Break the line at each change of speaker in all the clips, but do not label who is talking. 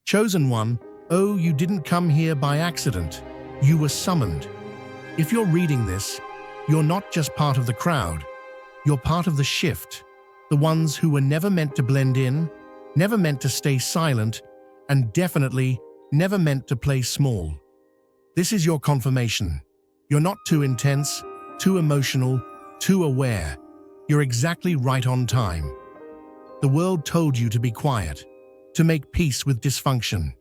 Chosen one, oh, you didn't come here by accident. You were summoned. If you're reading this, you're not just part of the crowd. You're part of the shift. The ones who were never meant to blend in, never meant to stay silent, and definitely never meant to play small. This is your confirmation. You're not too intense, too emotional, too aware. You're exactly right on time. The world told you to be quiet, to make peace with dysfunction,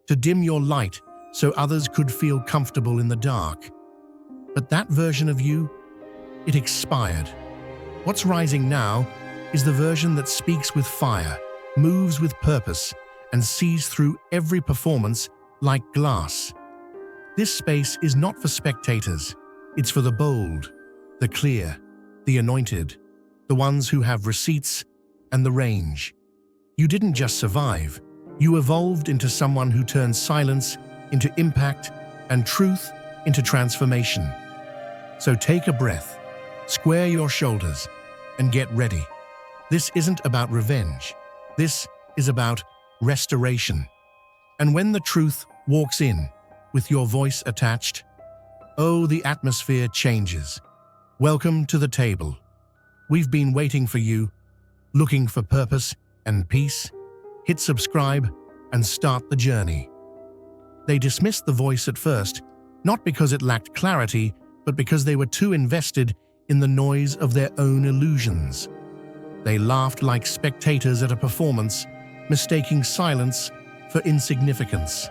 to dim your light so others could feel comfortable in the dark. But that version of you, it expired. What's rising now is the version that speaks with fire, moves with purpose, and sees through every performance like glass. This space is not for spectators. It's for the bold, the clear, the anointed, the ones who have receipts and the range. You didn't just survive. You evolved into someone who turns silence into impact and truth into transformation. So take a breath, square your shoulders, and get ready. This isn't about revenge. This is about restoration. And when the truth walks in, with your voice attached, oh, the atmosphere changes. Welcome to the table. We've been waiting for you, looking for purpose and peace. Hit subscribe and start the journey. They dismissed the voice at first, not because it lacked clarity, but because they were too invested in the noise of their own illusions. They laughed like spectators at a performance, mistaking silence for insignificance.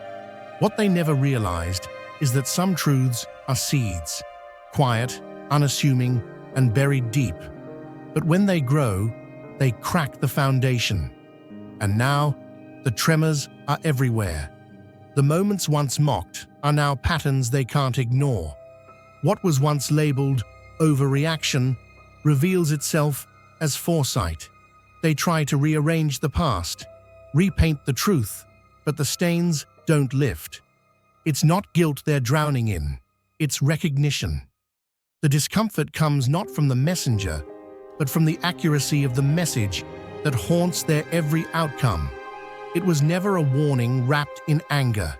What they never realized is that some truths are seeds, quiet, unassuming, and buried deep. But when they grow, they crack the foundation. And now, the tremors are everywhere. The moments once mocked are now patterns they can't ignore. What was once labeled overreaction reveals itself as foresight. They try to rearrange the past, repaint the truth, but the stains don't lift. It's not guilt they're drowning in, it's recognition. The discomfort comes not from the messenger, but from the accuracy of the message that haunts their every outcome. It was never a warning wrapped in anger.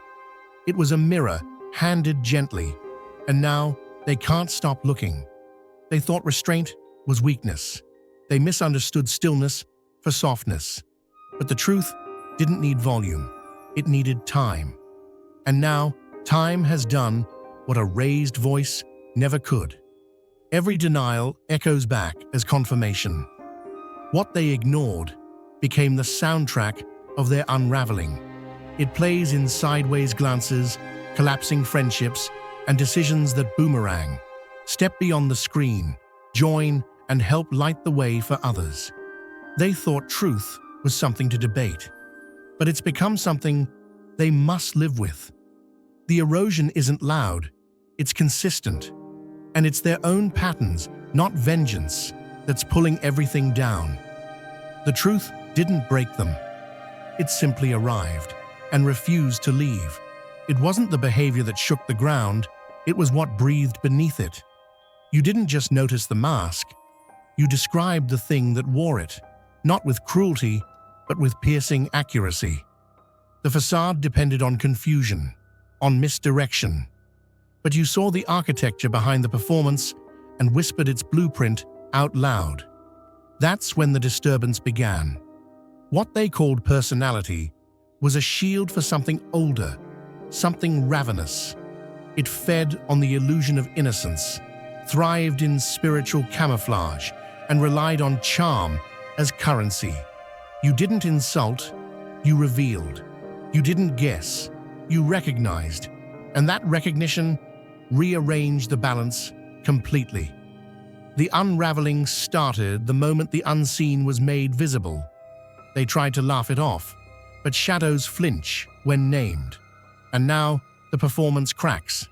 It was a mirror handed gently, and now they can't stop looking. They thought restraint was weakness. They misunderstood stillness for softness. But the truth didn't need volume. It needed time. And now, time has done what a raised voice never could. Every denial echoes back as confirmation. What they ignored became the soundtrack of their unraveling. It plays in sideways glances, collapsing friendships, and decisions that boomerang. Step beyond the screen, join, and help light the way for others. They thought truth was something to debate, but it's become something they must live with. The erosion isn't loud, it's consistent. And it's their own patterns, not vengeance, that's pulling everything down. The truth didn't break them. It simply arrived and refused to leave. It wasn't the behavior that shook the ground, it was what breathed beneath it. You didn't just notice the mask, you described the thing that wore it, not with cruelty, but with piercing accuracy. The facade depended on confusion, on misdirection. But you saw the architecture behind the performance and whispered its blueprint out loud. That's when the disturbance began. What they called personality was a shield for something older, something ravenous. It fed on the illusion of innocence, thrived in spiritual camouflage, and relied on charm as currency. You didn't insult, you revealed. You didn't guess, you recognized. And that recognition rearranged the balance completely. The unraveling started the moment the unseen was made visible. They tried to laugh it off, but shadows flinch when named. And now the performance cracks,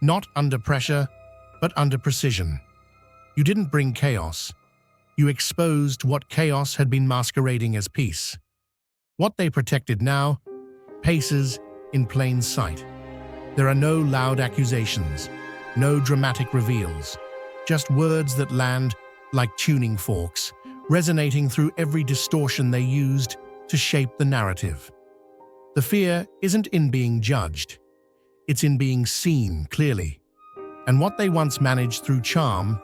not under pressure, but under precision. You didn't bring chaos. You exposed what chaos had been masquerading as peace. What they protected now paces in plain sight. There are no loud accusations, no dramatic reveals, just words that land like tuning forks, resonating through every distortion they used to shape the narrative. The fear isn't in being judged. It's in being seen clearly. And what they once managed through charm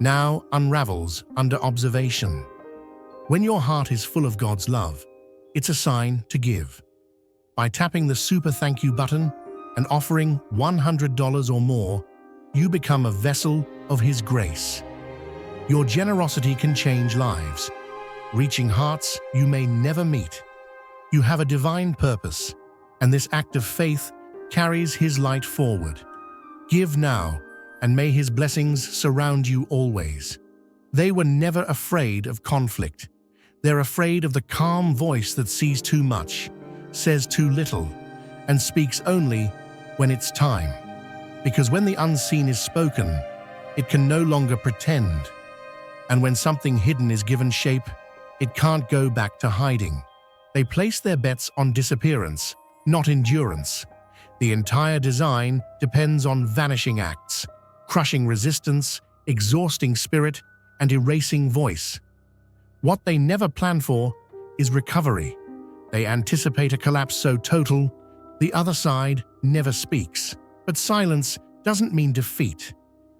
now unravels under observation. When your heart is full of God's love, it's a sign to give. By tapping the super thank you button and offering $100 or more, you become a vessel of His grace. Your generosity can change lives, reaching hearts you may never meet. You have a divine purpose, and this act of faith carries His light forward. Give now, and may His blessings surround you always. They were never afraid of conflict. They're afraid of the calm voice that sees too much, says too little, and speaks only when it's time. Because when the unseen is spoken, it can no longer pretend. And when something hidden is given shape, it can't go back to hiding. They place their bets on disappearance, not endurance. The entire design depends on vanishing acts, crushing resistance, exhausting spirit, and erasing voice. What they never plan for is recovery. They anticipate a collapse so total, the other side never speaks. But silence doesn't mean defeat.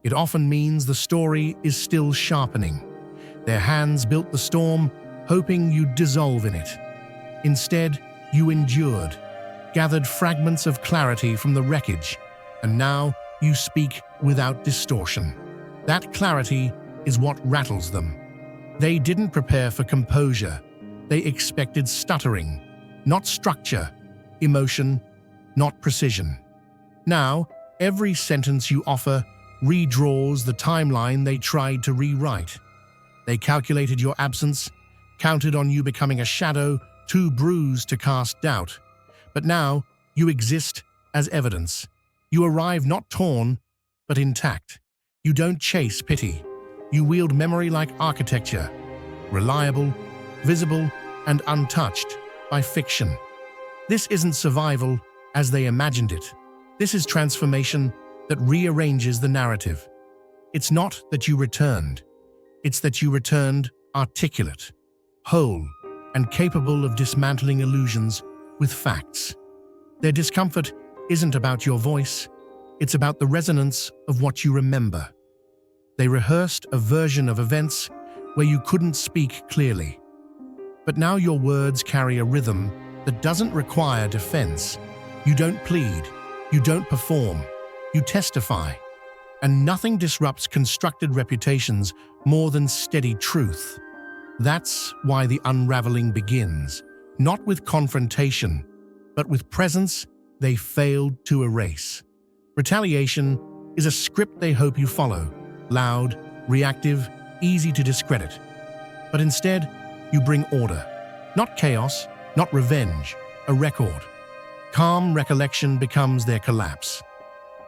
It often means the story is still sharpening. Their hands built the storm, hoping you'd dissolve in it. Instead, you endured, gathered fragments of clarity from the wreckage, and now you speak without distortion. That clarity is what rattles them. They didn't prepare for composure. They expected stuttering, not structure, emotion, not precision. Now, every sentence you offer redraws the timeline they tried to rewrite. They calculated your absence, counted on you becoming a shadow, too bruised to cast doubt. But now, you exist as evidence. You arrive not torn, but intact. You don't chase pity. You wield memory like architecture, reliable, visible, and untouched by fiction. This isn't survival as they imagined it. This is transformation that rearranges the narrative. It's not that you returned. It's that you returned articulate, whole, and capable of dismantling illusions with facts. Their discomfort isn't about your voice. It's about the resonance of what you remember. They rehearsed a version of events where you couldn't speak clearly. But now your words carry a rhythm that doesn't require defense. You don't plead. You don't perform. You testify. And nothing disrupts constructed reputations more than steady truth. That's why the unraveling begins, not with confrontation, but with presence they failed to erase. Retaliation is a script they hope you follow, loud, reactive, easy to discredit. But instead, you bring order. Not chaos, not revenge, a record. Calm recollection becomes their collapse.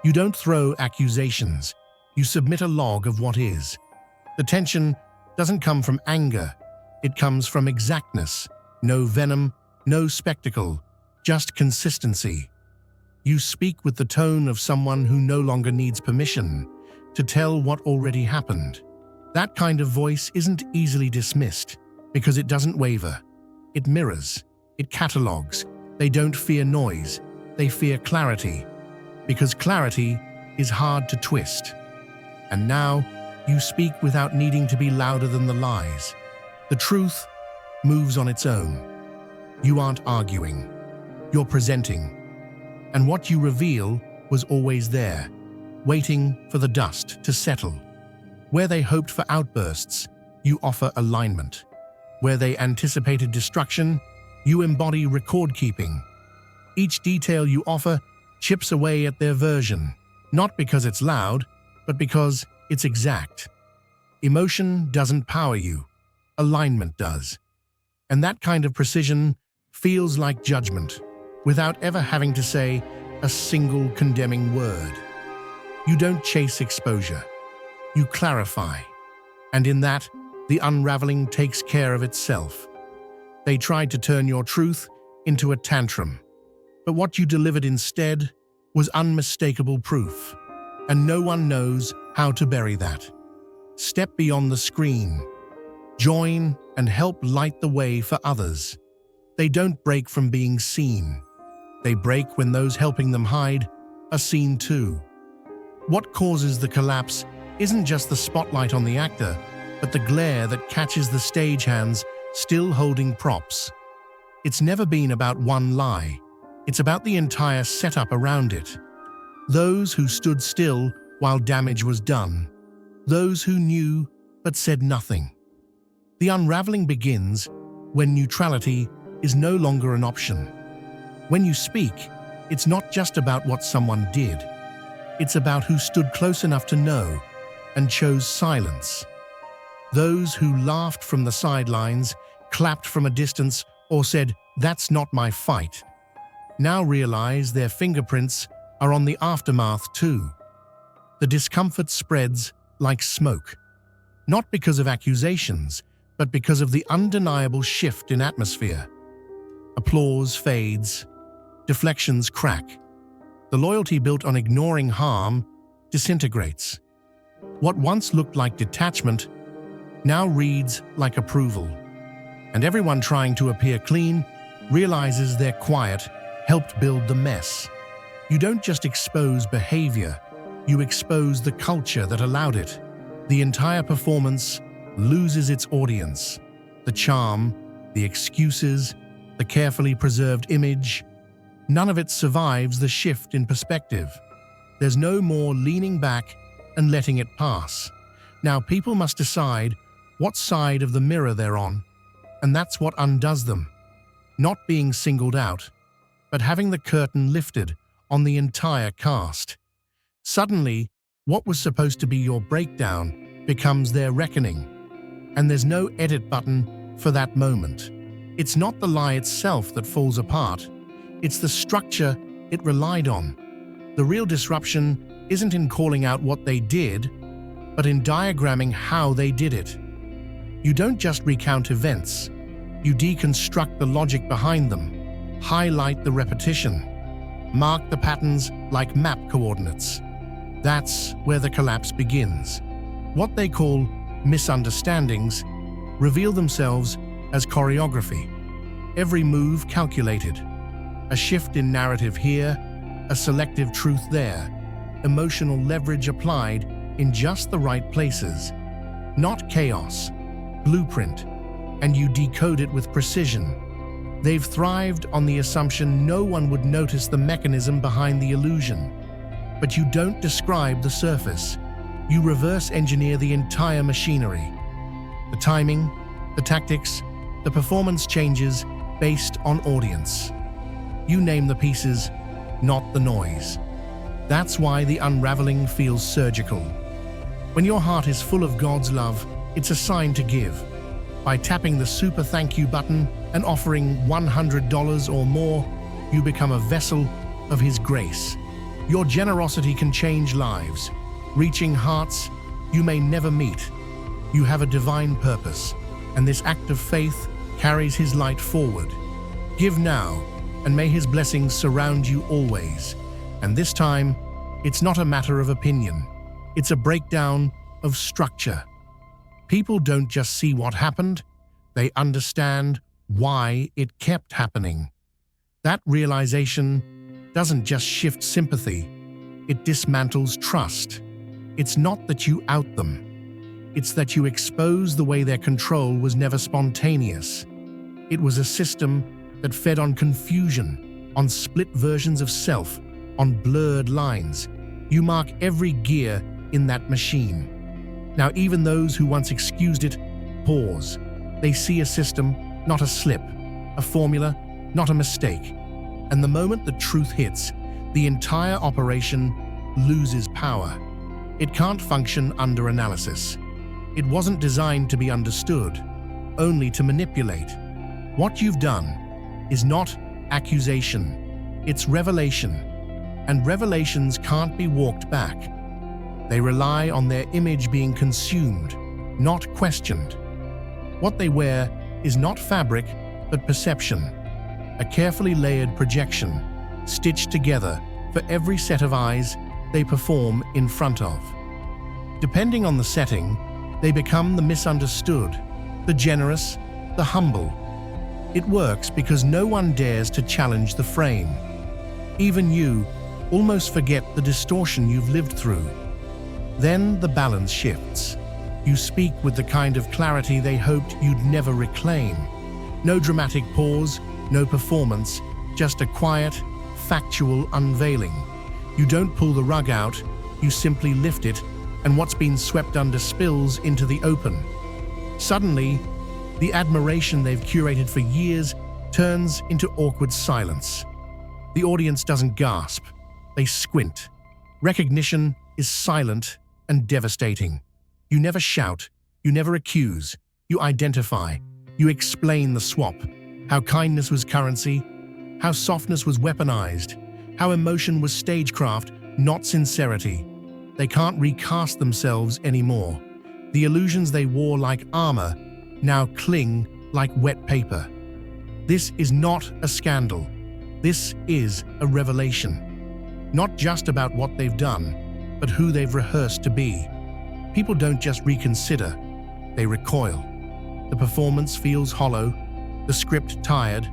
You don't throw accusations. You submit a log of what is. The tension doesn't come from anger. It comes from exactness. No venom, no spectacle, just consistency. You speak with the tone of someone who no longer needs permission to tell what already happened. That kind of voice isn't easily dismissed because it doesn't waver. It mirrors. It catalogs. They don't fear noise. They fear clarity. Because clarity is hard to twist. And now, you speak without needing to be louder than the lies. The truth moves on its own. You aren't arguing. You're presenting. And what you reveal was always there, waiting for the dust to settle. Where they hoped for outbursts, you offer alignment. Where they anticipated destruction, you embody record-keeping. Each detail you offer chips away at their version, not because it's loud, but because it's exact. Emotion doesn't power you. Alignment does. And that kind of precision feels like judgment, without ever having to say a single condemning word. You don't chase exposure. You clarify. And in that, the unraveling takes care of itself. They tried to turn your truth into a tantrum. But what you delivered instead was unmistakable proof. And no one knows how to bury that. Step beyond the screen. Join and help light the way for others. They don't break from being seen. They break when those helping them hide are seen too. What causes the collapse isn't just the spotlight on the actor, but the glare that catches the stagehands still holding props. It's never been about one lie. It's about the entire setup around it. Those who stood still while damage was done. Those who knew but said nothing. The unraveling begins when neutrality is no longer an option. When you speak, it's not just about what someone did. It's about who stood close enough to know and chose silence. Those who laughed from the sidelines, clapped from a distance, or said, "That's not my fight," now realize their fingerprints are on the aftermath too. The discomfort spreads like smoke, not because of accusations, but because of the undeniable shift in atmosphere. Applause fades, deflections crack. The loyalty built on ignoring harm disintegrates. What once looked like detachment now reads like approval. And everyone trying to appear clean realizes their quiet helped build the mess. You don't just expose behavior, you expose the culture that allowed it. The entire performance loses its audience. The charm, the excuses, the carefully preserved image, none of it survives the shift in perspective. There's no more leaning back and letting it pass. Now people must decide what side of the mirror they're on, and that's what undoes them. Not being singled out, but having the curtain lifted on the entire cast. Suddenly, what was supposed to be your breakdown becomes their reckoning, and there's no edit button for that moment. It's not the lie itself that falls apart, it's the structure it relied on. The real disruption isn't in calling out what they did, but in diagramming how they did it. You don't just recount events, you deconstruct the logic behind them, highlight the repetition, mark the patterns like map coordinates. That's where the collapse begins. What they call misunderstandings reveal themselves as choreography. Every move calculated. A shift in narrative here, a selective truth there, emotional leverage applied in just the right places. Not chaos, blueprint, and you decode it with precision. They've thrived on the assumption no one would notice the mechanism behind the illusion. But you don't describe the surface. You reverse engineer the entire machinery. The timing, the tactics, the performance changes based on audience. You name the pieces, not the noise. That's why the unraveling feels surgical. When your heart is full of God's love, it's a sign to give. By tapping the super thank you button and offering $100 or more, you become a vessel of His grace. Your generosity can change lives, reaching hearts you may never meet. You have a divine purpose, and this act of faith carries His light forward. Give now, and may His blessings surround you always. And this time, it's not a matter of opinion. It's a breakdown of structure. People don't just see what happened, they understand why it kept happening. That realization doesn't just shift sympathy, it dismantles trust. It's not that you out them. It's that you expose the way their control was never spontaneous. It was a system that fed on confusion, on split versions of self, on blurred lines. You mark every gear in that machine. Now even those who once excused it, pause. They see a system, not a slip, a formula, not a mistake. And the moment the truth hits, the entire operation loses power. It can't function under analysis. It wasn't designed to be understood, only to manipulate. What you've done is not accusation, it's revelation. And revelations can't be walked back. They rely on their image being consumed, not questioned. What they wear is not fabric, but perception, a carefully layered projection, stitched together for every set of eyes they perform in front of. Depending on the setting, they become the misunderstood, the generous, the humble. It works because no one dares to challenge the frame. Even you almost forget the distortion you've lived through. Then the balance shifts. You speak with the kind of clarity they hoped you'd never reclaim. No dramatic pause, no performance, just a quiet, factual unveiling. You don't pull the rug out, you simply lift it, and what's been swept under spills into the open. Suddenly, the admiration they've curated for years turns into awkward silence. The audience doesn't gasp, they squint. Recognition is silent and devastating. You never shout, you never accuse, you identify, you explain the swap, how kindness was currency, how softness was weaponized, how emotion was stagecraft, not sincerity. They can't recast themselves anymore. The illusions they wore like armor now cling like wet paper. This is not a scandal. This is a revelation. Not just about what they've done, but who they've rehearsed to be. People don't just reconsider, they recoil. The performance feels hollow, the script tired,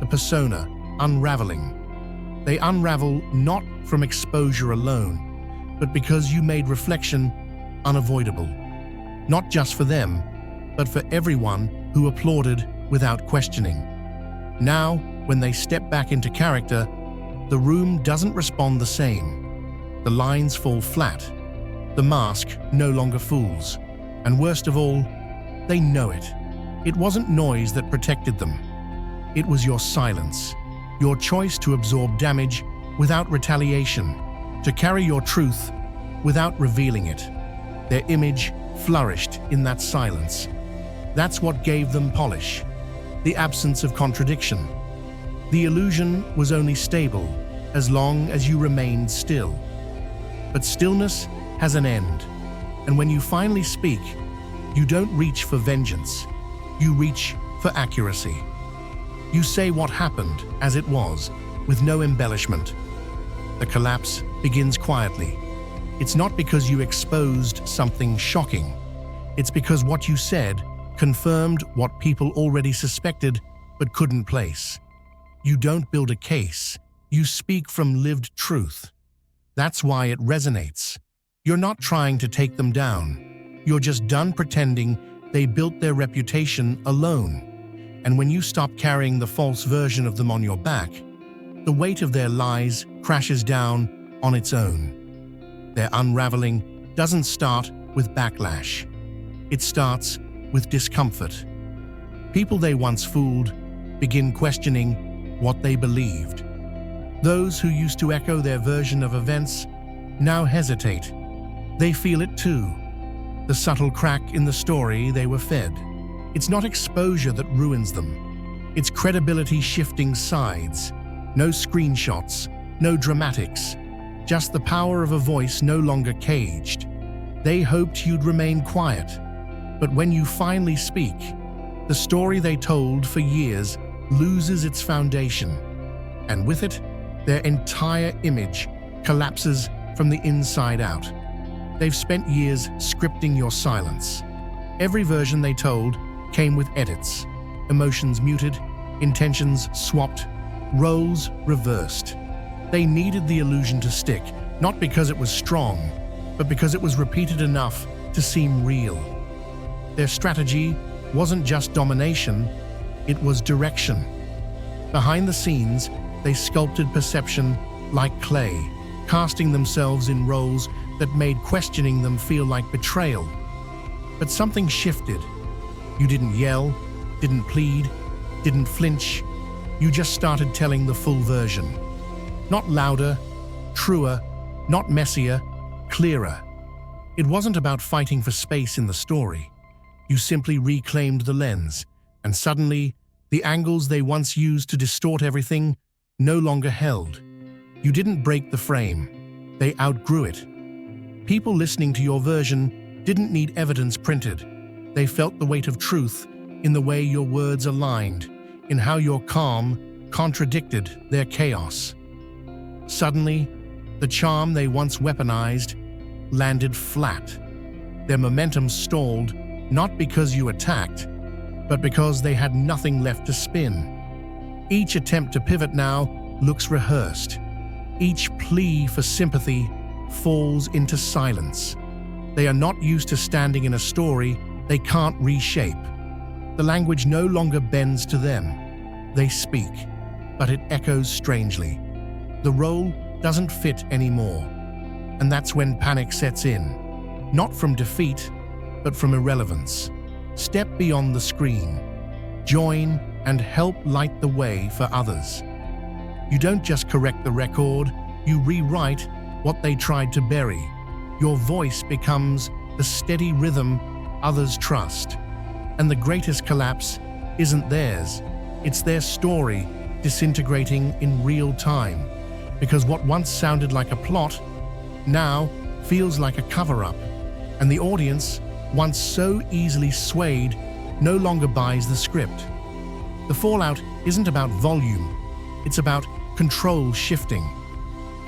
the persona unraveling. They unravel not from exposure alone, but because you made reflection unavoidable. Not just for them, but for everyone who applauded without questioning. Now, when they step back into character, the room doesn't respond the same. The lines fall flat. The mask no longer fools. And worst of all, they know it. It wasn't noise that protected them. It was your silence, your choice to absorb damage without retaliation, to carry your truth without revealing it. Their image flourished in that silence. That's what gave them polish, the absence of contradiction. The illusion was only stable as long as you remained still. But stillness has an end, and when you finally speak, you don't reach for vengeance, you reach for accuracy. You say what happened as it was, with no embellishment. The collapse begins quietly. It's not because you exposed something shocking. It's because what you said confirmed what people already suspected but couldn't place. You don't build a case, you speak from lived truth. That's why it resonates. You're not trying to take them down. You're just done pretending they built their reputation alone. And when you stop carrying the false version of them on your back, the weight of their lies crashes down on its own. Their unraveling doesn't start with backlash. It starts with discomfort. People they once fooled begin questioning what they believed. Those who used to echo their version of events now hesitate. They feel it too, the subtle crack in the story they were fed. It's not exposure that ruins them. It's credibility shifting sides. No screenshots, no dramatics, just the power of a voice no longer caged. They hoped you'd remain quiet, but when you finally speak, the story they told for years loses its foundation, and with it, their entire image collapses from the inside out. They've spent years scripting your silence. Every version they told came with edits, emotions muted, intentions swapped, roles reversed. They needed the illusion to stick, not because it was strong, but because it was repeated enough to seem real. Their strategy wasn't just domination, it was direction. Behind the scenes, they sculpted perception like clay, casting themselves in roles that made questioning them feel like betrayal. But something shifted. You didn't yell, didn't plead, didn't flinch. You just started telling the full version. Not louder, truer, not messier, clearer. It wasn't about fighting for space in the story. You simply reclaimed the lens, and suddenly, the angles they once used to distort everything no longer held. You didn't break the frame. They outgrew it. People listening to your version didn't need evidence printed. They felt the weight of truth in the way your words aligned, in how your calm contradicted their chaos. Suddenly, the charm they once weaponized landed flat. Their momentum stalled, not because you attacked, but because they had nothing left to spin. Each attempt to pivot now looks rehearsed. Each plea for sympathy falls into silence. They are not used to standing in a story they can't reshape. The language no longer bends to them. They speak, but it echoes strangely. The role doesn't fit anymore. And that's when panic sets in. Not from defeat, but from irrelevance. Step beyond the screen. Join and help light the way for others. You don't just correct the record, you rewrite what they tried to bury. Your voice becomes the steady rhythm others trust. And the greatest collapse isn't theirs, it's their story disintegrating in real time. Because what once sounded like a plot now feels like a cover-up. And the audience, once so easily swayed, no longer buys the script. The fallout isn't about volume, it's about control shifting.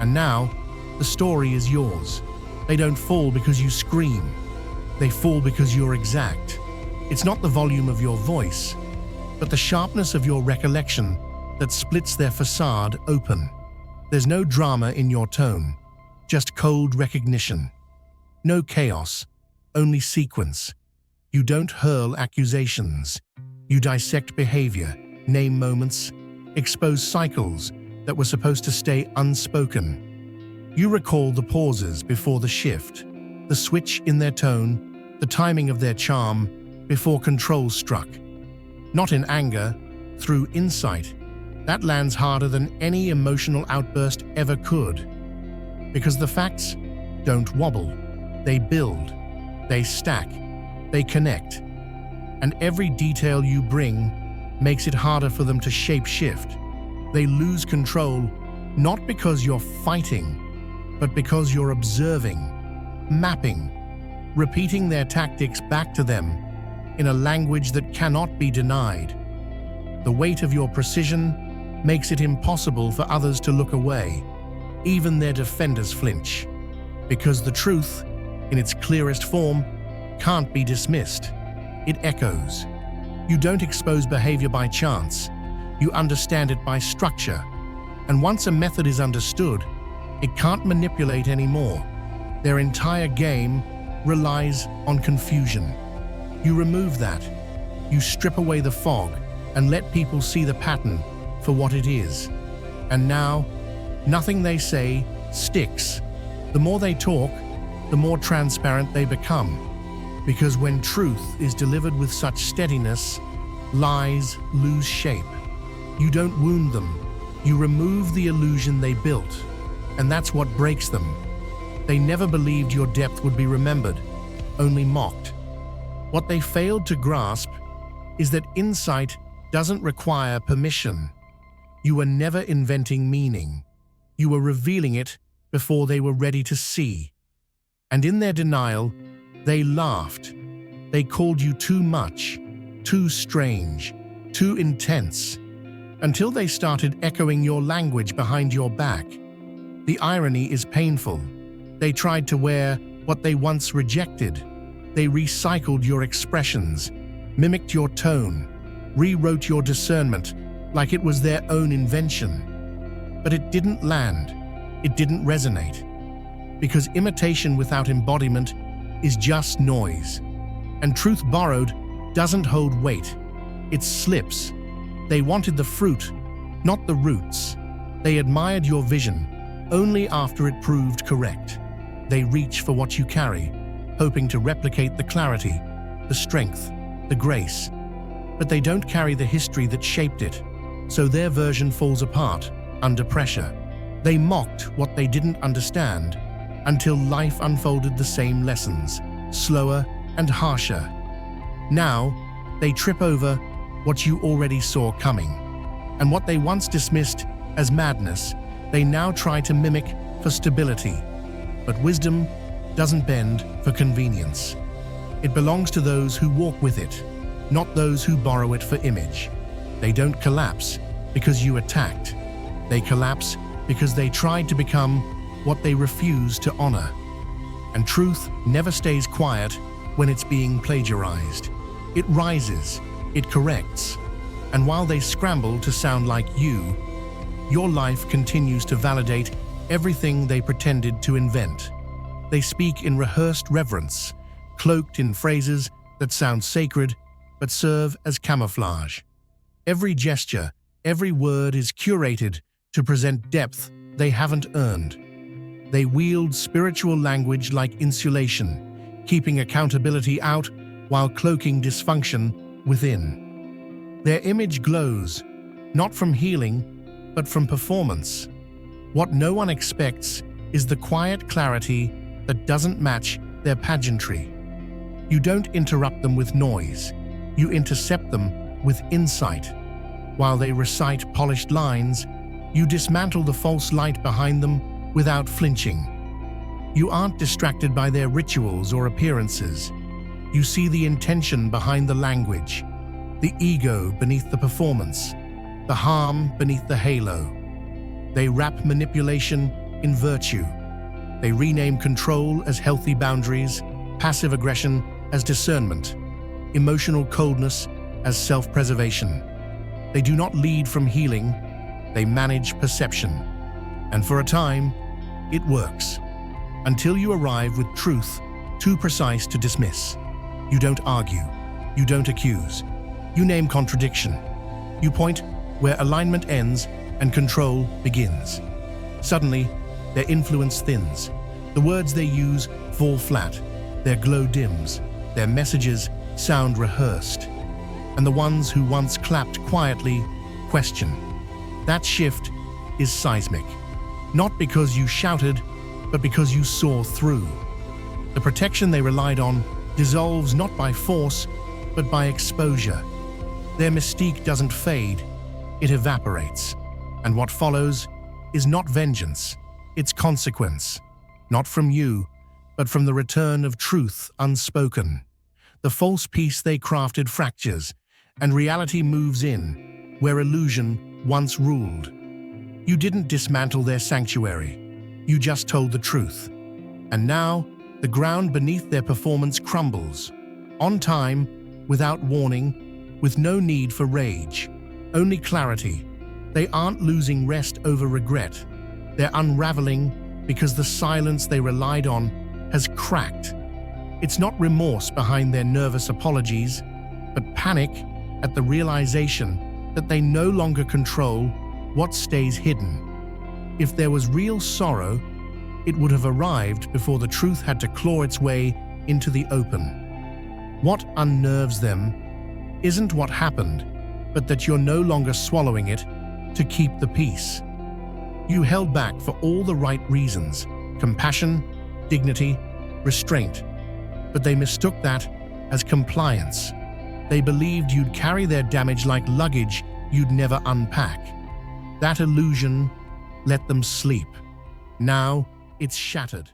And now, the story is yours. They don't fall because you scream. They fall because you're exact. It's not the volume of your voice, but the sharpness of your recollection that splits their facade open. There's no drama in your tone, just cold recognition. No chaos, only sequence. You don't hurl accusations. You dissect behavior, name moments, expose cycles that were supposed to stay unspoken. You recall the pauses before the shift, the switch in their tone, the timing of their charm before control struck. Not in anger, through insight. That lands harder than any emotional outburst ever could. Because the facts don't wobble. They build, they stack, they connect. And every detail you bring makes it harder for them to shape-shift. They lose control, not because you're fighting, but because you're observing, mapping, repeating their tactics back to them in a language that cannot be denied. The weight of your precision makes it impossible for others to look away. Even their defenders flinch, because the truth, in its clearest form, can't be dismissed. It echoes. You don't expose behavior by chance. You understand it by structure. And once a method is understood, it can't manipulate anymore. Their entire game relies on confusion. You remove that. You strip away the fog and let people see the pattern for what it is. And now, nothing they say sticks. The more they talk, the more transparent they become. Because when truth is delivered with such steadiness, lies lose shape. You don't wound them. You remove the illusion they built. And that's what breaks them. They never believed your depth would be remembered, only mocked. What they failed to grasp is that insight doesn't require permission. You were never inventing meaning. You were revealing it before they were ready to see. And in their denial, they laughed. They called you too much, too strange, too intense, until they started echoing your language behind your back. The irony is painful. They tried to wear what they once rejected. They recycled your expressions, mimicked your tone, rewrote your discernment like it was their own invention. But it didn't land. It didn't resonate. Because imitation without embodiment is just noise. And truth borrowed doesn't hold weight. It slips. They wanted the fruit, not the roots. They admired your vision only after it proved correct. They reach for what you carry, hoping to replicate the clarity, the strength, the grace. But they don't carry the history that shaped it, so their version falls apart under pressure. They mocked what they didn't understand until life unfolded the same lessons, slower and harsher. Now, they trip over what you already saw coming. And what they once dismissed as madness, they now try to mimic for stability. But wisdom doesn't bend for convenience. It belongs to those who walk with it, not those who borrow it for image. They don't collapse because you attacked. They collapse because they tried to become what they refuse to honor. And truth never stays quiet when it's being plagiarized. It rises, it corrects, and while they scramble to sound like you, your life continues to validate everything they pretended to invent. They speak in rehearsed reverence, cloaked in phrases that sound sacred but serve as camouflage. Every gesture, every word is curated to present depth they haven't earned. They wield spiritual language like insulation, keeping accountability out while cloaking dysfunction within. Their image glows, not from healing, but from performance. What no one expects is the quiet clarity that doesn't match their pageantry. You don't interrupt them with noise, you intercept them with insight. While they recite polished lines, you dismantle the false light behind them without flinching. You aren't distracted by their rituals or appearances. You see the intention behind the language, the ego beneath the performance, the harm beneath the halo. They wrap manipulation in virtue. They rename control as healthy boundaries, passive aggression as discernment, emotional coldness as self-preservation. They do not lead from healing, they manage perception. And for a time, it works. Until you arrive with truth too precise to dismiss. You don't argue, you don't accuse, you name contradiction. You point where alignment ends and control begins. Suddenly, their influence thins. The words they use fall flat, their glow dims, their messages sound rehearsed. And the ones who once clapped quietly question. That shift is seismic. Not because you shouted, but because you saw through. The protection they relied on dissolves not by force, but by exposure. Their mystique doesn't fade, it evaporates. And what follows is not vengeance, it's consequence. Not from you, but from the return of truth unspoken. The false peace they crafted fractures, and reality moves in, where illusion once ruled. You didn't dismantle their sanctuary, you just told the truth. And now, the ground beneath their performance crumbles. On time, without warning, with no need for rage. Only clarity. They aren't losing rest over regret. They're unraveling because the silence they relied on has cracked. It's not remorse behind their nervous apologies, but panic at the realization that they no longer control what stays hidden. If there was real sorrow, it would have arrived before the truth had to claw its way into the open. What unnerves them isn't what happened, but that you're no longer swallowing it to keep the peace. You held back for all the right reasons: compassion, dignity, restraint. But they mistook that as compliance. They believed you'd carry their damage like luggage you'd never unpack. That illusion let them sleep. Now it's shattered.